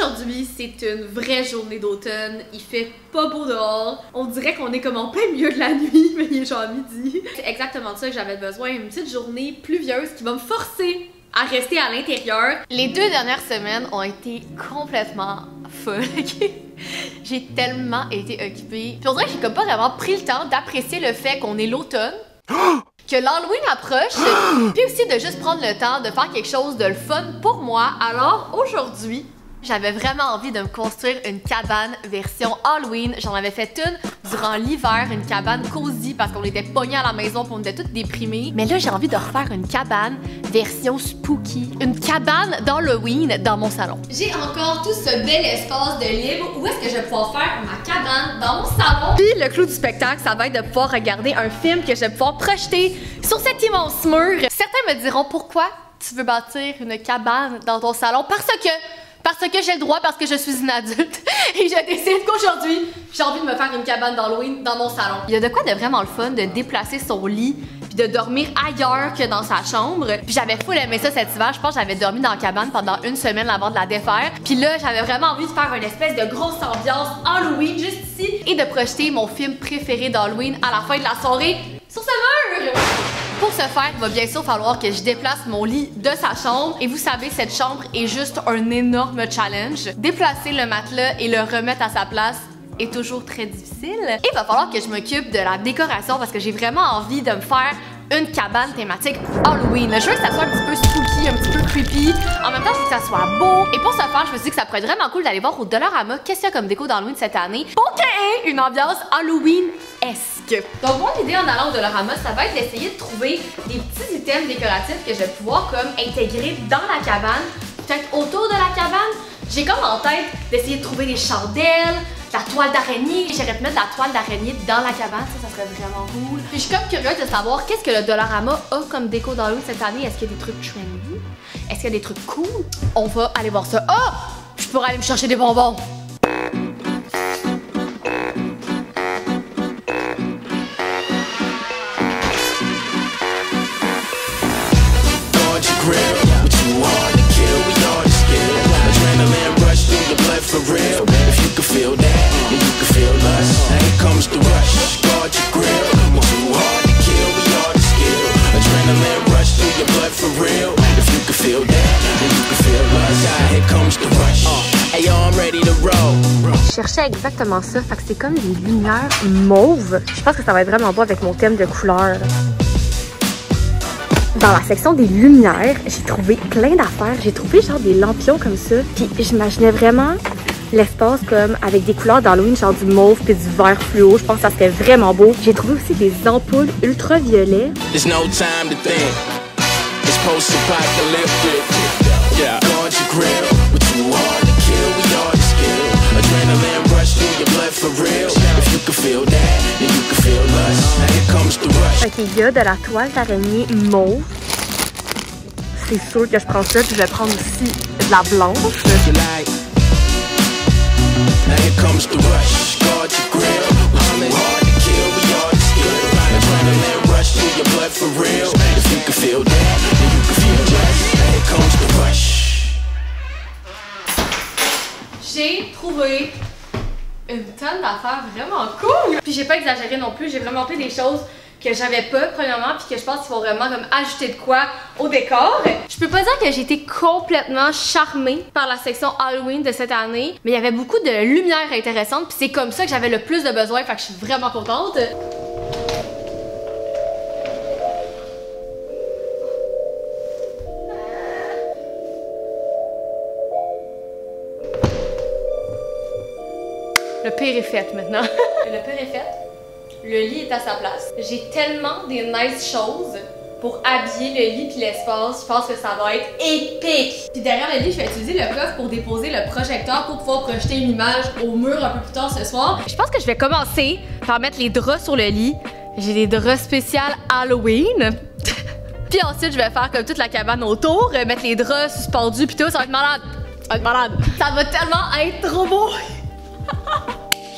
Aujourd'hui, c'est une vraie journée d'automne. Il fait pas beau dehors. On dirait qu'on est comme en plein milieu de la nuit, mais il est genre midi. C'est exactement ça que j'avais besoin. Une petite journée pluvieuse qui va me forcer à rester à l'intérieur. Les 2 dernières semaines ont été complètement folles. J'ai tellement été occupée. Puis on dirait que j'ai comme pas vraiment pris le temps d'apprécier le fait qu'on est l'automne. Que l'Halloween approche, puis aussi de juste prendre le temps de faire quelque chose de le fun pour moi. Alors aujourd'hui, j'avais vraiment envie de me construire une cabane version Halloween. J'en avais fait une durant l'hiver, une cabane cosy parce qu'on était pognés à la maison puis on était toutes déprimés. Mais là, j'ai envie de refaire une cabane version spooky. Une cabane d'Halloween dans mon salon. J'ai encore tout ce bel espace de libre où est-ce que je vais pouvoir faire ma cabane dans mon salon. Puis le clou du spectacle, ça va être de pouvoir regarder un film que je vais pouvoir projeter sur cet immense mur. Certains me diront pourquoi tu veux bâtir une cabane dans ton salon? Parce que j'ai le droit, parce que je suis une adulte. Et je décide qu'aujourd'hui, j'ai envie de me faire une cabane d'Halloween dans mon salon. Il y a de quoi de vraiment le fun de déplacer son lit puis de dormir ailleurs que dans sa chambre. Puis j'avais full aimé ça cet hiver. Je pense que j'avais dormi dans la cabane pendant 1 semaine avant de la défaire. Puis là, j'avais vraiment envie de faire une espèce de grosse ambiance Halloween juste ici et de projeter mon film préféré d'Halloween à la fin de la soirée sur ce mur. Pour ce faire, il va bien sûr falloir que je déplace mon lit de sa chambre. Et vous savez, cette chambre est juste un énorme challenge. Déplacer le matelas et le remettre à sa place est toujours très difficile. Et il va falloir que je m'occupe de la décoration parce que j'ai vraiment envie de me faire une cabane thématique Halloween. Je veux que ça soit un petit peu spooky, un petit peu creepy. En même temps, je veux que ça soit beau. Et pour ce faire, je me suis dit que ça pourrait être vraiment cool d'aller voir au Dollarama qu'est-ce qu'il y a comme déco d'Halloween cette année pour créer une ambiance Halloween-esque. Donc mon idée en allant au Dollarama, ça va être d'essayer de trouver des petits items décoratifs que je vais pouvoir comme intégrer dans la cabane, peut-être autour de la cabane. J'ai comme en tête d'essayer de trouver des chandelles, la toile d'araignée. J'aimerais mettre la toile d'araignée dans la cabane, ça serait vraiment cool. Puis je suis comme curieuse de savoir qu'est-ce que le Dollarama a comme déco d'Halloween cette année. Est-ce qu'il y a des trucs trendy? Est-ce qu'il y a des trucs cool? On va aller voir ça. Oh! Je pourrais aller me chercher des bonbons. Je cherchais exactement ça, fait que c'est comme des lumières mauves. Je pense que ça va être vraiment beau avec mon thème de couleurs. Dans la section des lumières, j'ai trouvé plein d'affaires. J'ai trouvé genre des lampions comme ça. Puis j'imaginais vraiment l'espace comme avec des couleurs d'Halloween, genre du mauve puis du vert fluo. Je pense que ça serait vraiment beau. J'ai trouvé aussi des ampoules ultraviolets. Ok, il y a de la toile d'araignée mauve. C'est sûr que je prends ça, puis je vais prendre aussi de la blanche. J'ai trouvé une tonne d'affaires vraiment cool! Puis j'ai pas exagéré non plus, j'ai vraiment fait des choses que j'avais pas premièrement puis que je pense qu'il faut vraiment comme ajouter de quoi au décor. Je peux pas dire que j'ai été complètement charmée par la section Halloween de cette année, mais il y avait beaucoup de lumière intéressante puis c'est comme ça que j'avais le plus de besoin, fait que je suis vraiment contente. Le pire est fait maintenant. Le pire est fait. Le lit est à sa place. J'ai tellement des nice choses pour habiller le lit puis l'espace. Je pense que ça va être épique. Puis derrière le lit, je vais utiliser le coffre pour déposer le projecteur pour pouvoir projeter une image au mur un peu plus tard ce soir. Je pense que je vais commencer par mettre les draps sur le lit. J'ai des draps spéciales Halloween. Puis ensuite, je vais faire comme toute la cabane autour, mettre les draps suspendus puis tout. Ça va être malade. Ça va être malade. Ça va tellement être trop beau.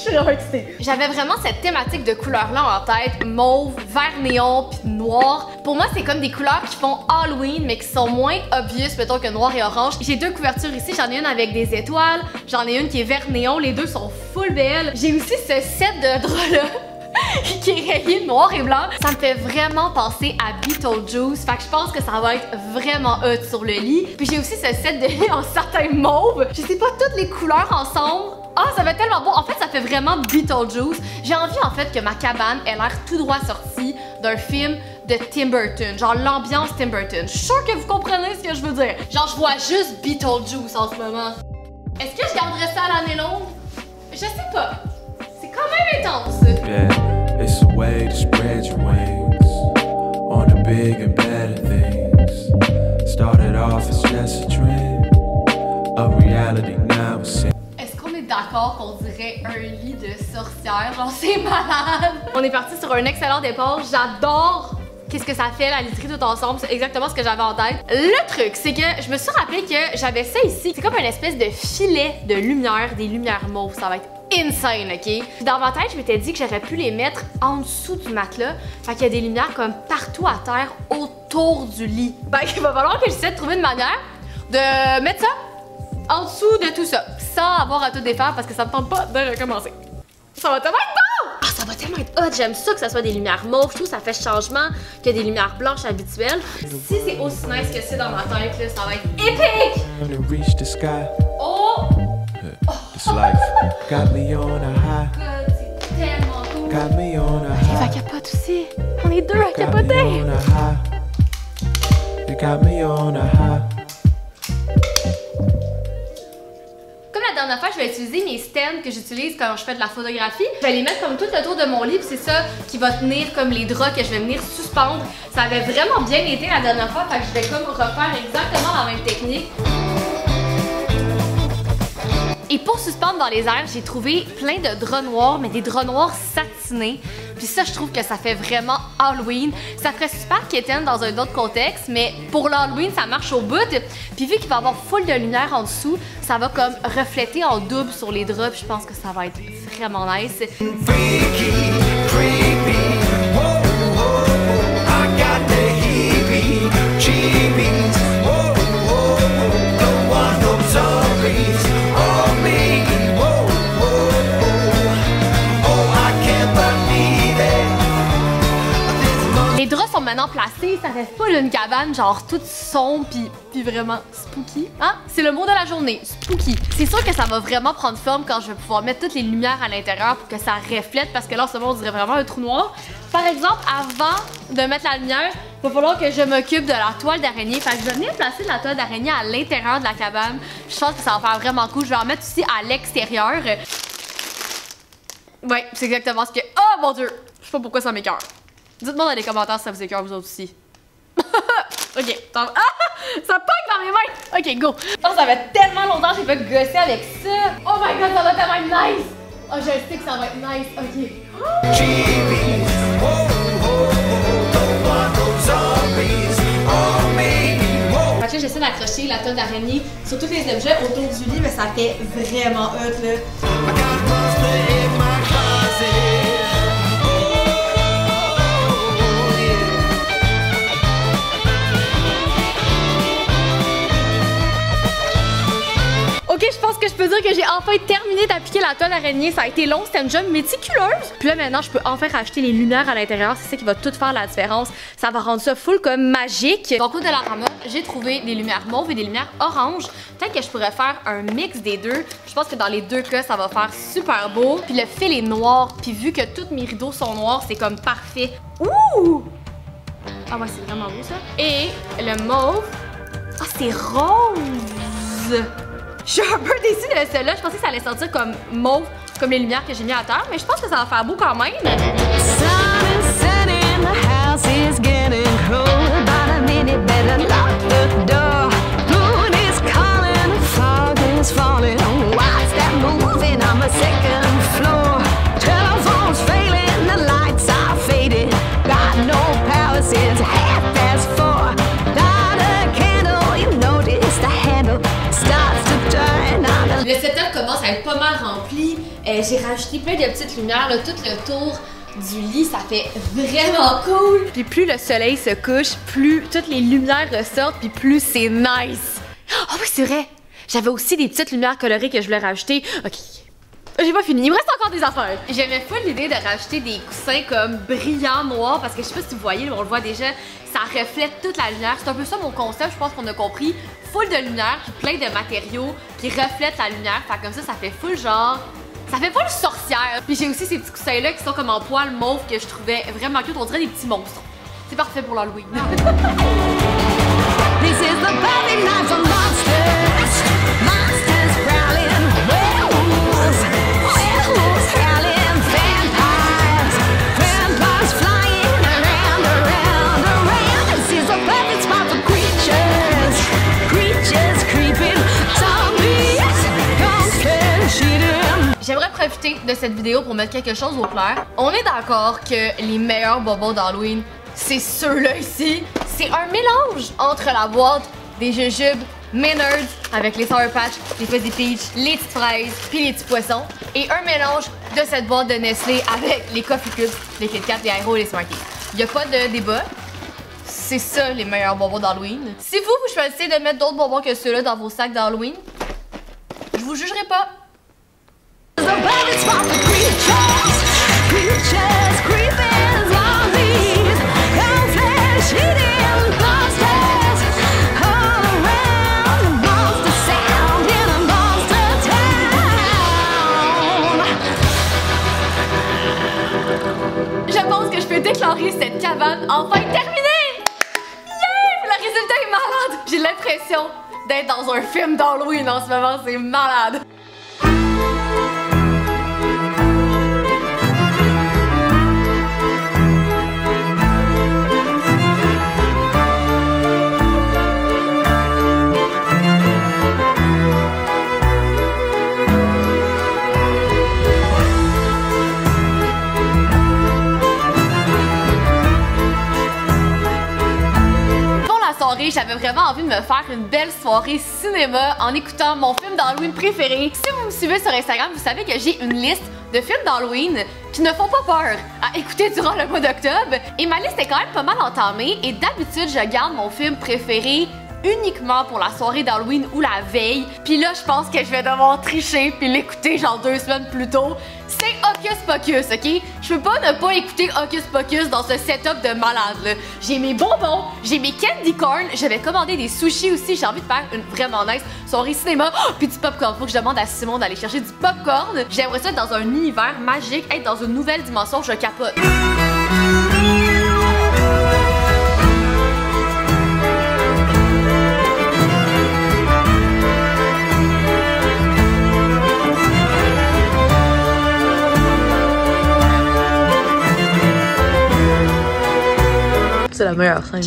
suis vraiment excitée. J'avais vraiment cette thématique de couleurs-là en tête, mauve, vert néon, puis noir. Pour moi, c'est comme des couleurs qui font Halloween, mais qui sont moins obvious, mettons, que noir et orange. J'ai deux couvertures ici, j'en ai une avec des étoiles, j'en ai une qui est vert néon, les deux sont full belles. J'ai aussi ce set de draps-là. qui est rayé noir et blanc. Ça me fait vraiment penser à Beetlejuice. Fait que je pense que ça va être vraiment hot sur le lit. Puis j'ai aussi ce set de lit en satin mauve. Je sais pas toutes les couleurs ensemble. Ah, ça va être tellement beau. En fait, ça fait vraiment Beetlejuice. J'ai envie en fait que ma cabane ait l'air tout droit sortie d'un film de Tim Burton. Genre l'ambiance Tim Burton. Je suis sûre que vous comprenez ce que je veux dire. Genre, je vois juste Beetlejuice en ce moment. Est-ce que je garderais ça à l'année longue? Je sais pas. C'est quand même intense. Yeah, it's a way to spread your wings on the big and better things. Started off as just a dream, a reality now it's Est-ce qu'on est d'accord qu'on dirait un lit de sorcière? Genre, c'est malade! On est parti sur un excellent départ. J'adore qu'est-ce que ça fait, la literie tout ensemble. C'est exactement ce que j'avais en tête. Le truc, c'est que je me suis rappelé que j'avais ça ici. C'est comme une espèce de filet de lumière, des lumières mauves. Ça va être insane, ok? Dans ma tête, je m'étais dit que j'aurais pu les mettre en dessous du matelas. Fait qu'il y a des lumières comme partout à terre autour du lit. Ben, il va falloir que j'essaie de trouver une manière de mettre ça en dessous de tout ça, sans avoir à tout défaire parce que ça me tente pas de recommencer. Ça va tellement être beau! Ah, ça va tellement être hot! J'aime ça que ça soit des lumières mauves. Je trouve que ça fait changement que des lumières blanches habituelles. Si c'est aussi nice que c'est dans ma tête, là, ça va être épique! Oh! This life got me on a high. God, c'est tellement cool! Got me on a Eva high. capote aussi! On est deux à Got me capoter! on a high. You got me on a high. Comme la dernière fois, je vais utiliser mes stands que j'utilise quand je fais de la photographie. Je vais les mettre comme tout le tour de mon lit, puis c'est ça qui va tenir comme les draps que je vais venir suspendre. Ça avait vraiment bien été la dernière fois, fait que je vais comme refaire exactement la même technique. Et pour suspendre dans les airs, j'ai trouvé plein de draps noirs, mais des draps noirs satinés. Puis ça, je trouve que ça fait vraiment Halloween. Ça ferait super quétaine dans un autre contexte, mais pour l'Halloween, ça marche au bout. Puis vu qu'il va y avoir full de lumière en dessous, ça va comme refléter en double sur les draps. Puis je pense que ça va être vraiment nice. Freaky, creepy. Whoa, whoa, I got the heebie-jeebies. Whoa, whoa, don't want no zombies on me. Whoa, whoa, oh, I can't believe it. Les draps sont maintenant placés, ça reste pas une cabane genre toute sombre puis vraiment spooky. Hein? C'est le mot de la journée, spooky. C'est sûr que ça va vraiment prendre forme quand je vais pouvoir mettre toutes les lumières à l'intérieur pour que ça reflète parce que là en ce moment on dirait vraiment un trou noir. Par exemple, avant de mettre la lumière, il va falloir que je m'occupe de la toile d'araignée. Fait que je vais venir placer de la toile d'araignée à l'intérieur de la cabane. Je pense que ça va faire vraiment cool. Je vais en mettre aussi à l'extérieur. Ouais, c'est exactement ce que... Oh mon dieu! Je sais pas pourquoi ça m'écoeure. Dites-moi dans les commentaires si ça vous écoeure vous autres aussi. Ok, attends. Ah! Ça pogne dans mes mains! Ok, go! Je pense que ça fait tellement longtemps que j'ai pas gossé avec ça. Oh my god, ça va tellement être nice! Oh, je sais que ça va être nice. Ok. Jeebies. Whoa, whoa, don't want no zombies on me. Whoa. Fait que là, j'essaie d'accrocher la toile d'araignée sur tous les objets autour du lit, mais ça fait vraiment hot, là. I got monster in my closet. Ok, je pense que je peux dire que j'ai enfin terminé d'appliquer la toile d'araignée. Ça a été long, c'était une job méticuleuse. Puis là, maintenant, je peux enfin rajouter les lumières à l'intérieur. C'est ça qui va tout faire la différence. Ça va rendre ça full comme magique. Donc, au Dollarama, j'ai trouvé des lumières mauves et des lumières oranges. Peut-être que je pourrais faire un mix des deux. Je pense que dans les deux cas, ça va faire super beau. Puis le fil est noir. Puis vu que tous mes rideaux sont noirs, c'est comme parfait. Ouh! Ah ouais, c'est vraiment beau ça. Et le mauve. Ah, c'est rose! Je suis un peu déçue de celle-là. Je pensais que ça allait sortir comme mauve, comme les lumières que j'ai mis à terre, mais je pense que ça va faire beau quand même. Le setup commence à être pas mal rempli. J'ai rajouté plein de petites lumières, là, tout le tour du lit, ça fait vraiment cool. Puis plus le soleil se couche, plus toutes les lumières ressortent, puis plus c'est nice. Oh oui, c'est vrai. J'avais aussi des petites lumières colorées que je voulais rajouter. Ok. J'ai pas fini, il me reste encore des affaires. J'aimais full l'idée de rajouter des coussins comme brillants noirs parce que je sais pas si vous voyez, on le voit déjà, ça reflète toute la lumière. C'est un peu ça mon concept, je pense qu'on a compris. Full de lumière, puis plein de matériaux qui reflètent la lumière. Fait comme ça fait full genre... Ça fait full sorcière. Puis j'ai aussi ces petits coussins-là qui sont comme en poil mauve que je trouvais vraiment cute. On dirait des petits monstres. C'est parfait pour l'Halloween. This is the perfect night for monsters. Monsters growling, werewolves, werewolves howling, vampires, vampires flying around, around, around. This is the perfect spot for creatures, creatures creeping, zombies, constant shooting. J'aimerais profiter de cette vidéo pour mettre quelque chose au clair. On est d'accord que les meilleurs bonbons d'Halloween, c'est ceux-là ici. C'est un mélange entre la boîte des jujubes Maynards avec les Sour Patch, les Fuzzy Peach, les petites fraises puis les petits poissons et un mélange de cette boîte de Nestlé avec les Coffee Cubes, les Kit Kat, les Aero et les Smarties. Il n'y a pas de débat. C'est ça les meilleurs bonbons d'Halloween. Si vous choisissez de mettre d'autres bonbons que ceux-là dans vos sacs d'Halloween, je vous jugerai pas. Je pense que je peux déclarer cette cabane enfin terminée! Yeah! Le résultat est malade! J'ai l'impression d'être dans un film d'Halloween en ce moment, c'est malade! J'avais vraiment envie de me faire une belle soirée cinéma en écoutant mon film d'Halloween préféré. Si vous me suivez sur Instagram, vous savez que j'ai une liste de films d'Halloween qui ne font pas peur à écouter durant le mois d'octobre. Et ma liste est quand même pas mal entamée et d'habitude, je garde mon film préféré uniquement pour la soirée d'Halloween ou la veille. Puis là, je pense que je vais devoir tricher puis l'écouter genre 2 semaines plus tôt. C'est Hocus Pocus, ok? Je peux pas ne pas écouter Hocus Pocus dans ce setup de malade, là. J'ai mes bonbons, j'ai mes candy corn, je vais commander des sushis aussi. J'ai envie de faire une vraiment nice soirée cinéma. Oh, puis du popcorn. Faut que je demande à Simon d'aller chercher du popcorn. J'aimerais ça être dans un univers magique, être dans une nouvelle dimension, je capote. C'est la meilleure scène.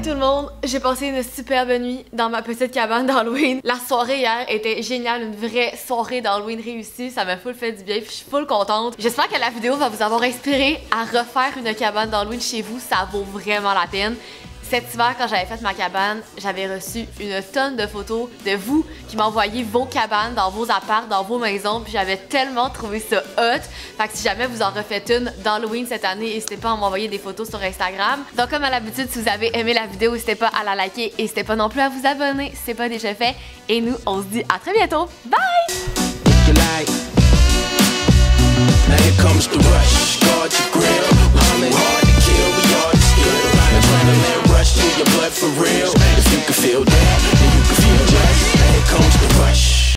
Tout le monde, j'ai passé une superbe nuit dans ma petite cabane d'Halloween. La soirée hier était géniale, une vraie soirée d'Halloween réussie. Ça m'a full fait du bien, puis je suis full contente. J'espère que la vidéo va vous avoir inspiré à refaire une cabane d'Halloween chez vous. Ça vaut vraiment la peine. Cet hiver, quand j'avais fait ma cabane, j'avais reçu une tonne de photos de vous qui m'envoyaient vos cabanes dans vos apparts, dans vos maisons, puis j'avais tellement trouvé ça hot. Fait que si jamais vous en refaites une d'Halloween cette année, n'hésitez pas à m'envoyer des photos sur Instagram. Donc comme à l'habitude, si vous avez aimé la vidéo, n'hésitez pas à la liker, n'hésitez pas non plus à vous abonner si c'est pas déjà fait. Et nous, on se dit à très bientôt. Bye! Rush through your blood for real. If you can feel that.